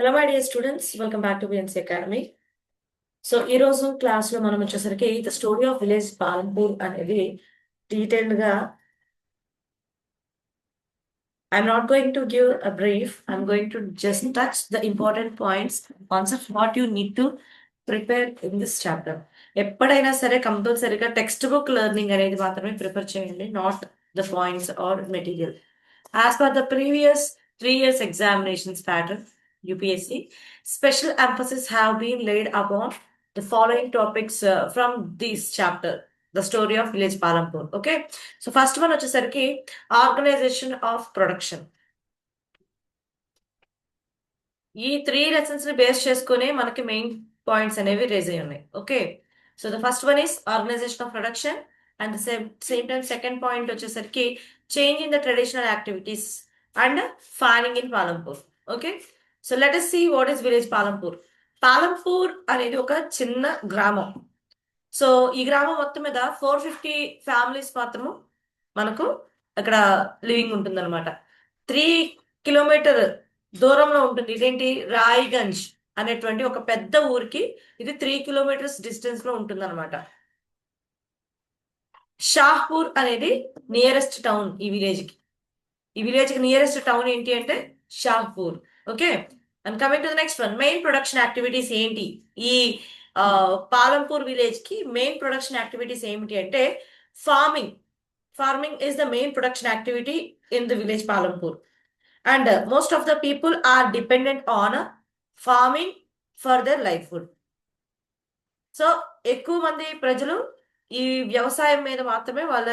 Hello my dear students, welcome back to BNC academy. So ఈ రోజు class లో మనం వచ్చేసరికి the story of village Palampur అనేది డీటెయిల్డ్ గా I'm not going to give a brief. I'm going to just touch the important points concept what you need to prepare in this chapter. ఎప్పుడైనా సరే కంపల్సరీగా టెక్స్ట్ బుక్ లెర్నింగ్ అనేది మాత్రమే prepare చేయండి, not the points are material. As per the previous 3 years examinations pattern, UPSC, special emphasis have been laid upon the following topics from this chapter, the story of village Palampur. Okay, so first one వచ్చేసరికి organization of production. ఈ 3 lessons ని base చేసుకుని మనకి main points అనేవి raise అయి ఉన్నాయి. Okay, so the first one is organization of production and same time second point వచ్చేసరికి change in the traditional activities and farming in Palampur. Okay, so let us see what is village Palampur. Palampur అనేది ఒక చిన్న గ్రామం. So ఈ గ్రామం మొత్తం మీద 450 families మాత్రము మనకు అక్కడ లివింగ్ ఉంటుంది అనమాట. 3 కిలోమీటర్ దూరంలో ఉంటుంది. ఇదేంటి, రాయిగంజ్ అనేటువంటి ఒక పెద్ద ఊరికి ఇది 3 కిలోమీటర్స్ డిస్టెన్స్ లో ఉంటుంది అనమాట. షాహ్పూర్ అనేది నియరెస్ట్ టౌన్ ఈ విలేజ్ కి. ఈ విలేజ్ కి నియరెస్ట్ టౌన్ ఏంటి అంటే Shahpur. Okay, and coming to the next one, main production activities ఏంటి ఈ పాలంపూర్ విలేజ్ కి? మెయిన్ ప్రొడక్షన్ యాక్టివిటీస్ ఏమిటి అంటే farming. Farming is the main production activity in the village Palampur. And most of the people are dependent on farming for their livelihood. So ఎక్కువ మంది ప్రజలు ఈ వ్యవసాయం మీద మాత్రమే వాళ్ళ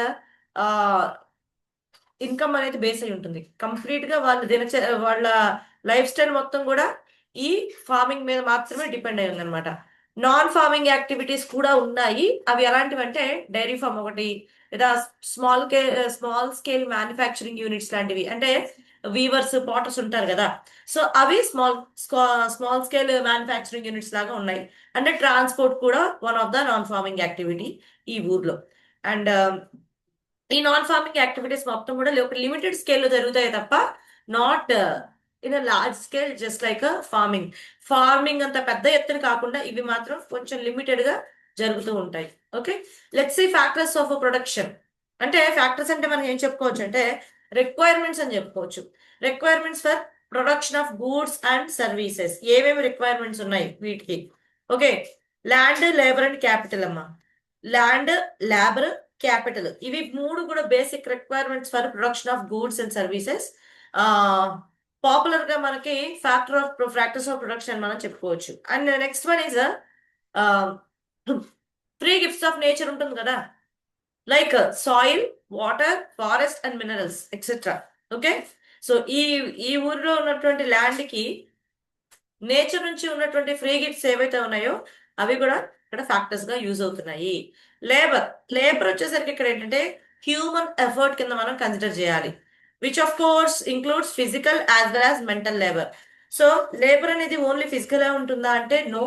ఇన్కమ్ అనేది బేస్ అయి ఉంటుంది. కంప్లీట్ గా వాళ్ళ లైఫ్ స్టైల్ మొత్తం కూడా ఈ ఫార్మింగ్ మీద మాత్రమే డిపెండ్ అయి ఉందన్నమాట. నాన్ ఫార్మింగ్ యాక్టివిటీస్ కూడా ఉన్నాయి. అవి ఎలాంటివి అంటే డైరీ ఫార్మ్ ఒకటి, లేదా స్మాల్ స్కేల్ మ్యానుఫ్యాక్చరింగ్ యూనిట్స్ లాంటివి, అంటే వీవర్స్ పాటర్స్ ఉంటారు కదా. సో అవి స్మాల్ స్కేల్ మ్యానుఫ్యాక్చరింగ్ యూనిట్స్ లాగా ఉన్నాయి. అంటే ట్రాన్స్పోర్ట్ కూడా one of the non farming activity ఈ ఊర్లో. అండ్ ఈ నాన్ ఫార్మింగ్ యాక్టివిటీస్ మొత్తం కూడా ఒక లిమిటెడ్ స్కేల్ లో జరుగుతాయి తప్ప not in large scale, just like farming. Farming అంత పెద్ద ఎత్తున కాకుండా ఇవి మాత్రం కొంచెం లిమిటెడ్ గా జరుగుతూ ఉంటాయి. Okay, let's see factors of production. అంటే ఫ్యాక్టర్స్ అంటే మనం ఏం చెప్పుకోవచ్చు అంటే రిక్వైర్మెంట్స్ అని చెప్పుకోవచ్చు. Requirements for production of goods and services. ఏమేమి రిక్వైర్మెంట్స్ ఉన్నాయి వీటికి? Okay, land, labour and capital అమ్మా. ల్యాండ్, లేబర్, క్యాపిటల్, ఇవి మూడు కూడా basic requirements for production of goods and services. Popular గా మనకి ఫ్యాక్టర్స్ ఆఫ్ ప్రొడక్షన్ మనం చెప్పుకోవచ్చు. And next one is free gifts of nature ఉంటుంది కదా, like soil, water, forest and minerals etcetera. Okay, so ఈ ఊరిలో ఉన్నటువంటి ల్యాండ్ కి నేచర్ నుంచి ఉన్నటువంటి ఫ్రీ గిఫ్ట్స్ ఏవైతే ఉన్నాయో అవి కూడా ఇక్కడ ఫ్యాక్టర్స్ గా యూజ్ అవుతున్నాయి. లేబర్, లేబర్ వచ్చేసరికి ఇక్కడ ఏంటంటే హ్యూమన్ ఎఫర్ట్ కింద మనం కన్సిడర్ చేయాలి, which of course includes physical as well as mental labour. So labour అనేది ఓన్లీ ఫిజికల్ ఉంటుందా అంటే no,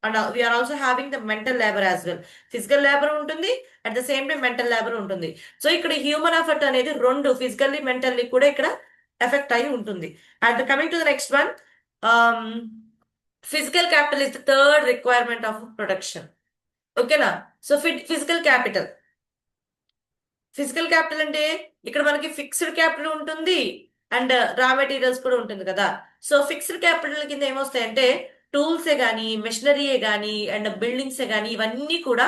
and we are also having the mental labour as well. Physical labour ఉంటుంది, at the same time mental labour ఉంటుంది. So ఇక్కడ human effort అనేది రెండు, physically mentally కూడా ఇక్కడ ఎఫెక్ట్ అయి ఉంటుంది. And coming to the next one, physical capital is the third requirement of production. ఓకేనా? So physical capital, physical capital అంటే ఇక్కడ మనకి ఫిక్స్డ్ క్యాపిటల్ ఉంటుంది అండ్ రా మెటీరియల్స్ కూడా ఉంటుంది కదా. సో ఫిక్స్డ్ క్యాపిటల్ కింద ఏమొస్తాయంటే టూల్సే కానీ, మెషినరీయే కానీ అండ్ బిల్డింగ్సే కానీ, ఇవన్నీ కూడా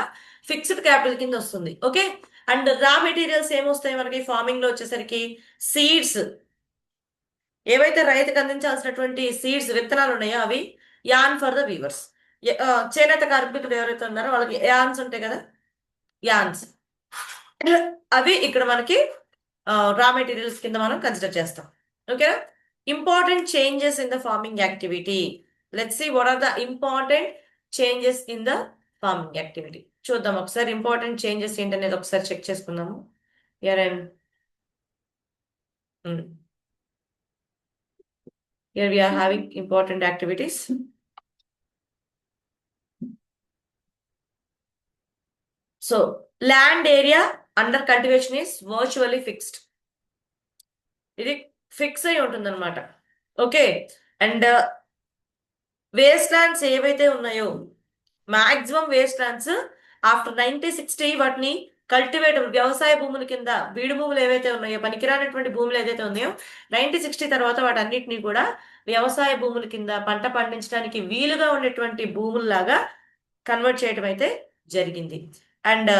ఫిక్స్డ్ క్యాపిటల్ కింద వస్తుంది. ఓకే, అండ్ రా మెటీరియల్స్ ఏమొస్తాయి మనకి ఫార్మింగ్ లో వచ్చేసరికి సీడ్స్, ఏవైతే రైతుకు అందించాల్సినటువంటి సీడ్స్ విత్తనాలు ఉన్నాయో అవి యాన్ ఫర్ ద వీవర్స్. చేనేత కార్మికులు ఎవరైతే ఉన్నారో వాళ్ళకి యాన్స్ ఉంటాయి కదా, యాన్స్, అవి ఇక్కడ మనకి రా మెటీరియల్స్ కింద మనం కన్సిడర్ చేస్తాం. ఓకేనా? Important changes in the farming activity. Let's see what are the important changes in the farming activity. చూద్దాం ఒకసారి ఇంపార్టెంట్ చేంజెస్ ఏంటనేది ఒకసారి చెక్ చేసుకుందాము. Here we are having important activities. So land area under cultivation is virtually fixed. ఇది fix అయి ఉంటుంది అనమాట. Okay, and waste lands ఏవైతే ఉన్నాయో మాక్సిమం వేస్ట్ ల్యాండ్స్ ఆఫ్టర్ 1960 వాటిని కల్టివేటబుల్ వ్యవసాయ భూముల కింద బీడు భూములు ఏవైతే ఉన్నాయో పనికిరానటువంటి భూములు ఏదైతే ఉన్నాయో 1960 తర్వాత వాటన్నిటిని కూడా వ్యవసాయ భూముల కింద పంట పండించడానికి వీలుగా ఉండేటువంటి భూముల్లాగా కన్వర్ట్ చేయడం అయితే జరిగింది. అండ్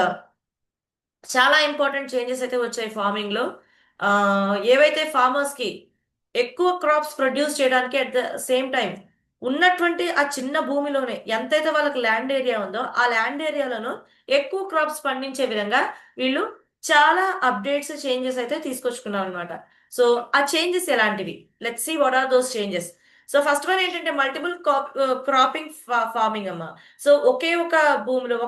చాలా ఇంపార్టెంట్ చేంజెస్ అయితే వచ్చాయి ఫార్మింగ్ లో. ఏవైతే ఫార్మర్స్ కి ఎక్కువ క్రాప్స్ ప్రొడ్యూస్ చేయడానికి అట్ ద సేమ్ టైం ఉన్నటువంటి ఆ చిన్న భూమిలోనే ఎంతైతే వాళ్ళకి ల్యాండ్ ఏరియా ఉందో ఆ ల్యాండ్ ఏరియాలను ఎక్కువ క్రాప్స్ పండించే విధంగా వీళ్ళు చాలా అప్డేట్స్ చేంజెస్ అయితే తీసుకొచ్చుకున్నారు అనమాట. సో ఆ చేంజెస్ ఎలాంటివి, let's see what are those changes. So first one ఏంటంటే మల్టిపుల్ క్రాపింగ్ ఫార్మింగ్ అమ్మ. సో ఒక భూమిలో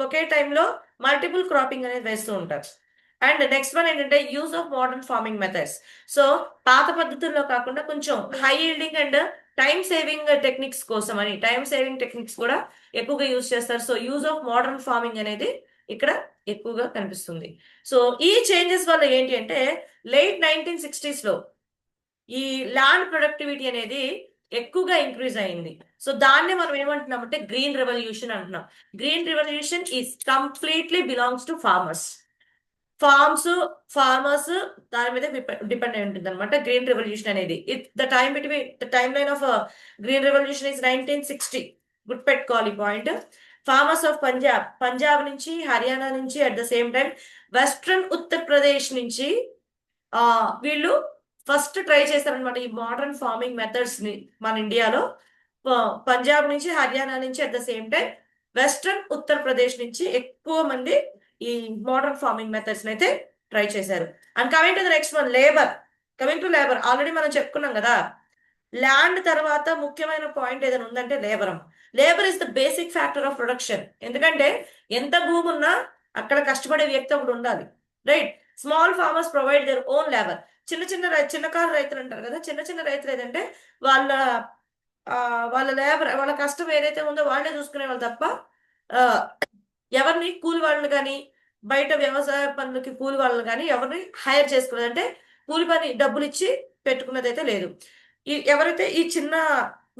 ఒకే టైంలో మల్టిపుల్ క్రాపింగ్ అనేది వేస్తూ ఉంటారు. అండ్ నెక్స్ట్ వన్ ఏంటంటే use of modern farming methods. So పాత పద్ధతుల్లో కాకుండా కొంచెం high yielding and time saving techniques కోసం అని టైం సేవింగ్ టెక్నిక్స్ కూడా ఎక్కువగా యూజ్ చేస్తారు. So use of modern farming అనేది ఇక్కడ ఎక్కువగా కనిపిస్తుంది. సో ఈ చేంజెస్ వల్ల ఏంటి అంటే లేట్ 1960s లో ఈ ల్యాండ్ ప్రొడక్టివిటీ అనేది ఎక్కువగా ఇంక్రీజ్ అయింది. సో దాన్ని మనం ఏమంటున్నామంటే గ్రీన్ రెవల్యూషన్ అంటున్నాం. Green revolution is completely belongs to farmers. Farmers దాని మీద డిపెండ్ అయి ఉంటుంది అనమాట గ్రీన్ రెవల్యూషన్ అనేది. The time line of green revolution is 1960. గుర్తుపెట్టుకోవాలి పాయింట్. ఫార్మర్స్ ఆఫ్ పంజాబ్ నుంచి, హర్యానా నుంచి, at the same time western Uttar Pradesh నుంచి వీళ్ళు ఫస్ట్ ట్రై చేస్తారనమాట ఈ మోడర్న్ ఫార్మింగ్ మెథడ్స్ ని మన ఇండియాలో. పంజాబ్ నుంచి, హర్యానా నుంచి, at the same time western Uttar Pradesh నుంచి ఎక్కువ మంది ఈ మోడర్న్ ఫార్మింగ్ మెథడ్స్ అయితే ట్రై చేశారు. And coming to the next one, labour. Already మనం చెప్పుకున్నాం కదా, ల్యాండ్ తర్వాత ముఖ్యమైన పాయింట్ ఏదైనా ఉందంటే labour is the basic factor of production. ఎందుకంటే ఎంత భూమి ఉన్నా అక్కడ కష్టపడే వ్యక్తి ఒకటి ఉండాలి, right? Small farmers provide their own labour. చిన్నకారు రైతులు అంటారు కదా, చిన్న రైతులు ఏదంటే వాళ్ళ లేబర్, వాళ్ళ కష్టం ఏదైతే ఉందో వాళ్ళే చూసుకునే వాళ్ళు తప్ప ఎవరిని కూలి వాళ్ళని కానీ, బయట వ్యవసాయ పనులకి కూలి వాళ్ళని కానీ ఎవరిని హైర్ చేసుకున్నది, అంటే కూలి పని డబ్బులు ఇచ్చి పెట్టుకున్నది అయితే లేదు. ఎవరైతే ఈ చిన్న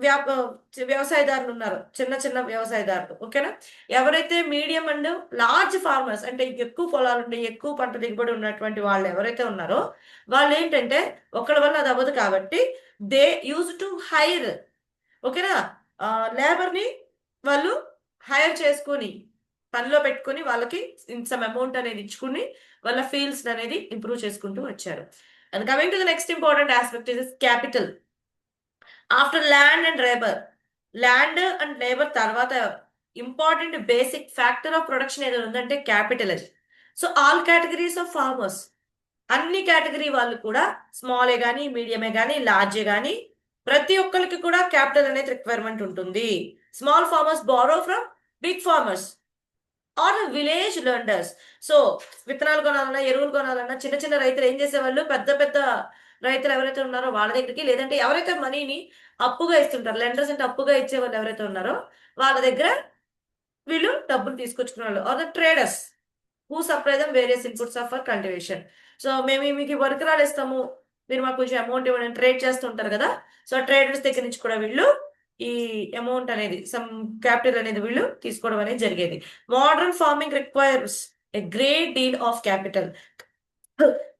వ్యవసాయదారులు ఉన్నారో, చిన్న వ్యవసాయదారులు, ఓకేనా, ఎవరైతే మీడియం అండ్ లార్జ్ ఫార్మర్స్ అంటే ఎక్కువ పొలాలు ఉండి ఎక్కువ పంట దిగుబడి ఉన్నటువంటి వాళ్ళు ఎవరైతే ఉన్నారో వాళ్ళు ఏంటంటే ఒకళ్ళ వల్ల అది అవ్వదు కాబట్టి దే యూజ్ టు హైర్, ఓకేనా, లేబర్ ని వాళ్ళు హైర్ చేసుకొని పనిలో పెట్టుకుని వాళ్ళకి సమ్ అమౌంట్ అనేది ఇచ్చుకుని వాళ్ళ ఫీల్డ్స్ అనేది ఇంప్రూవ్ చేసుకుంటూ వచ్చారు. And coming to the next important aspect is capital. After land and labour తర్వాత important basic factor of production ఏదో ఉందంటే క్యాపిటల్ అది. So all categories of farmers, అన్ని కేటగిరీ వాళ్ళు కూడా స్మాలే కానీ, మీడియమే కానీ, లార్జే కానీ, ప్రతి ఒక్కరికి కూడా క్యాపిటల్ అనేది రిక్వైర్మెంట్ ఉంటుంది. Small farmers borrow from big farmers or village lenders. So విత్తనాలు కొనాలన్నా, ఎరువులు కొనాలన్నా చిన్న రైతులు ఏం చేసేవాళ్ళు, పెద్ద రైతులు ఎవరైతే ఉన్నారో వాళ్ళ దగ్గరికి, లేదంటే ఎవరైతే మనీని అప్పుగా ఇస్తుంటారు, లెండర్స్ అంటే అప్పుగా ఇచ్చే వాళ్ళు ఎవరైతే ఉన్నారో వాళ్ళ దగ్గర వీళ్ళు డబ్బులు తీసుకొచ్చుకునే వాళ్ళు are the traders who supply them various inputs of for cultivation. So మేము మీకు వర్కరాలు ఇస్తాము, మీరు మాకు కొంచెం అమౌంట్ ఇవ్వండి, ట్రేడ్ చేస్తుంటారు కదా. సో ట్రేడర్స్ దగ్గర నుంచి కూడా వీళ్ళు ఈ అమౌంట్ అనేది, సమ్ క్యాపిటల్ అనేది వీళ్ళు తీసుకోవడం అనేది జరిగేది. Modern farming requires a great deal of capital.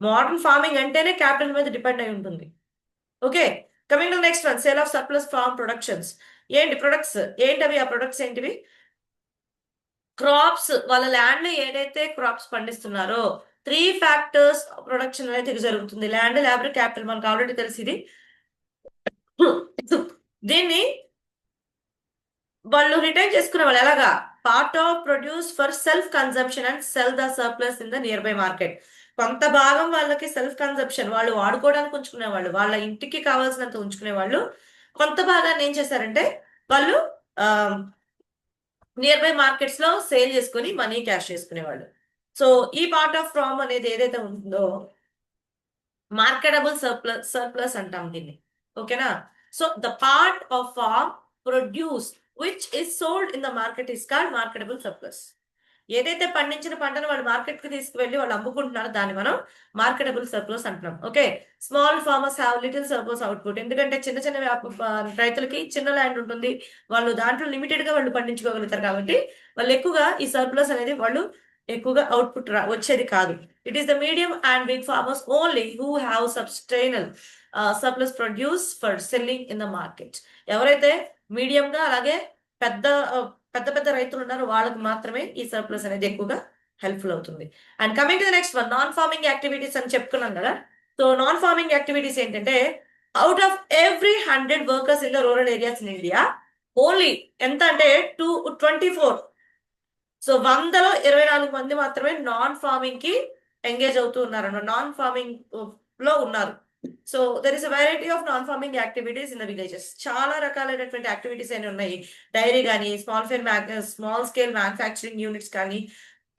Modern farming అంటేనే క్యాపిటల్ మీద డిపెండ్ అయి ఉంటుంది. Okay, coming to next one, sale of surplus farm productions. Products ఏంటవి? ఆ ప్రొడక్ట్స్ ఏంటివి? క్రాప్స్. వాళ్ళ ల్యాండ్ లో ఏదైతే క్రాప్స్ పండిస్తున్నారో 3 ఫ్యాక్టర్స్ ప్రొడక్షన్ అనేది జరుగుతుంది. Land, labour, capital. మనకు ఆల్రెడీ తెలిసి ఇది. దీన్ని వాళ్ళు రిటైన్ చేసుకునే వాళ్ళు ఎలాగా? Part of produce for self consumption and cell the surplus in the near by market. కొంత భాగం వాళ్ళకి సెల్ఫ్ కన్సంప్షన్, వాళ్ళు వాడుకోవడానికి ఉంచుకునే వాళ్ళు, వాళ్ళ ఇంటికి కావాల్సినంత ఉంచుకునే వాళ్ళు. కొంత భాగాన్ని ఏం చేశారంటే వాళ్ళు నియర్ బై మార్కెట్స్ లో సేల్ చేసుకుని మనీ క్యాష్ చేసుకునేవాళ్ళు. సో ఈ పార్ట్ ఆఫ్ ఫార్మ్ అనేది ఏదైతే ఉందో మార్కెటబుల్ సర్ప్లస్ అంటాం దీన్ని, ఓకేనా. So the part of farm produce which is sold in the market is called marketable surplus. ఏదైతే పండించిన పంటను వాళ్ళు మార్కెట్ కి తీసుకువెళ్ళి వాళ్ళు అమ్ముకుంటున్నారో దాన్ని మనం మార్కెటబుల్ సర్ప్లస్ అంటున్నాం. Okay, small farmers have little surplus output. ఎందుకంటే చిన్న చిన్న రైతులకి చిన్న ల్యాండ్ ఉంటుంది, వాళ్ళు దాంట్లో లిమిటెడ్ గా వాళ్ళు పండించుకోగలుగుతారు కాబట్టి వాళ్ళు ఎక్కువగా ఈ సర్ప్లస్ అనేది వాళ్ళు ఎక్కువగా అవుట్పుట్ వచ్చేది కాదు. It is the medium and big farmers only who have substantial surplus produce for selling in the market. ఎవరైతే మీడియం గా అలాగే పెద్ద పెద్ద పెద్ద రైతులు ఉన్నారో వాళ్ళకి మాత్రమే ఈ సర్ప్లస్ అనేది ఎక్కువగా హెల్ప్ఫుల్ అవుతుంది. And coming to the next one, non farming activities అని చెప్పుకున్నాం కదా. సో నాన్ ఫార్మింగ్ యాక్టివిటీస్ ఏంటంటే, out of every 100 workers in the rural areas in India, only ఎంత అంటే 24, సో 100లో 24 మంది మాత్రమే నాన్ ఫార్మింగ్ కి ఎంగేజ్ అవుతూ ఉన్నారు, నాన్ ఫార్మింగ్ లో ఉన్నారు. So there is a variety of non farming activities in the villages. చాలా రకాలైనటువంటి యాక్టివిటీస్ అయినా ఉన్నాయి. డైరీ కానీ, స్మాల్ స్కేల్ మ్యానుఫ్యాక్చరింగ్ యూనిట్స్ కానీ,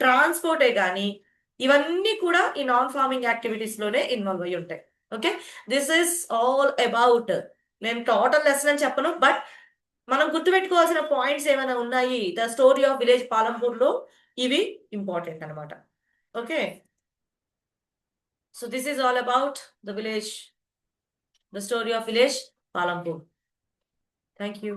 ట్రాన్స్పోర్టే కానీ, ఇవన్నీ కూడా ఈ నాన్ ఫార్మింగ్ యాక్టివిటీస్ లోనే ఇన్వాల్వ్ అయ్యి ఉంటాయి. Okay, this is all about, నేను టోటల్ లెసన్ అని చెప్పను, బట్ మనం గుర్తుపెట్టుకోవాల్సిన పాయింట్స్ ఏమైనా ఉన్నాయి the story of village Palampur లో, ఇవి ఇంపార్టెంట్ అనమాట. Okay, so this is all about the village, the story of village Palampur. Thank you.